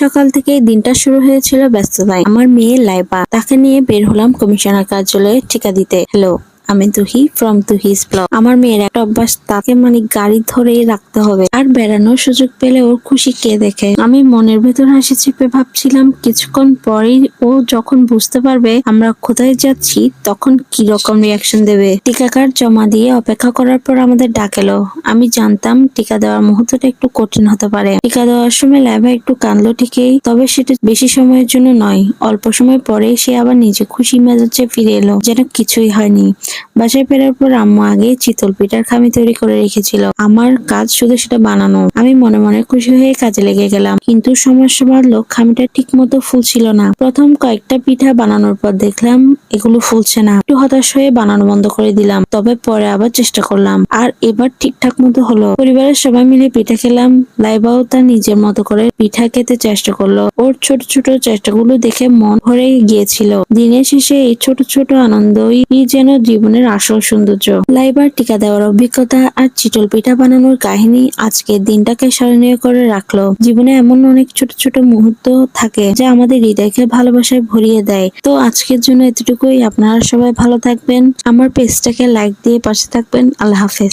সকাল থেকে দিনটা শুরু হয়েছিল ব্যস্ততায়। আমার মেয়ে লাইবা, তাকে নিয়ে বের হলাম কমিশনার কার্যালয়ে ঠিকা দিতে। হ্যালো, আমি তুহি ফ্রম তুহিস ব্লগ। আমার মেয়ের একটা অভ্যাস, তাকে গাড়ি ধরেই রাখতে হবে, আর বেড়ানোর সুযোগ পেলে ওর খুশি কে দেখে। আমি মনের ভেতর হাসি চেপে ভাবছিলাম কিছুক্ষণ পরেই ও যখন বুঝতে পারবে আমরা কোথায় যাচ্ছি তখন কি রকম রিয়াকশন দেবে। টিকা কার্ড জমা দিয়ে অপেক্ষা করার পর আমাদের ডাক এলো। আমি জানতাম টিকা দেওয়ার মুহূর্তটা একটু কঠিন হতে পারে। টিকা দেওয়ার সময় লাইভা একটু কাঁদলো ঠিকই, তবে সেটা বেশি সময়ের জন্য নয়। অল্প সময় পরে সে আবার নিজে খুশি মেজাজে ফিরে এলো, যেন কিছুই হয়নি। বাসায় ফেরার পর আম্মু আগে চিতল পিঠার খামি তৈরি করে রেখেছিল। আমার কাজ শুধু সেটা বানানো। আমি মনে মনে খুশি হয়ে কাজে লেগে গেলাম, কিন্তু সমস্যা বাড়লো, খামিটা ঠিক মতো ফুলছিল না। প্রথম কয়েকটা পিঠা বানানোর পর দেখলাম এগুলো ফুলছে না। একটু হতাশ হয়ে বানানো বন্ধ করে দিলাম, তবে পরে আবার চেষ্টা করলাম, আর এবার ঠিকঠাক মতো হলো। পরিবারের সবাই মিলে পিঠা খেলাম। লাইবাও তার নিজের মতো করে পিঠা খেতে চেষ্টা করলো। ওর ছোট ছোট চেষ্টাগুলো দেখে মন ভরে গিয়েছিল। দিনের শেষে এই ছোট ছোট আনন্দই যেন জীবনের আসল সৌন্দর্য। লাইবার টিকা দেওয়ার অভিজ্ঞতা আর চিতল পিঠা বানানোর কাহিনী আজকের দিনটাকে স্মরণীয় করে রাখলো। জীবনে এমন অনেক ছোট ছোট মুহূর্ত থাকে যা আমাদের হৃদয়কে ভালোবাসায় ভরিয়ে দেয়। তো আজকের জন্য এতটুকুই। আপনারা সবাই ভালো থাকবেন, আমার পেজটাকে লাইক দিয়ে পাশে থাকবেন। আল্লাহ হাফেজ।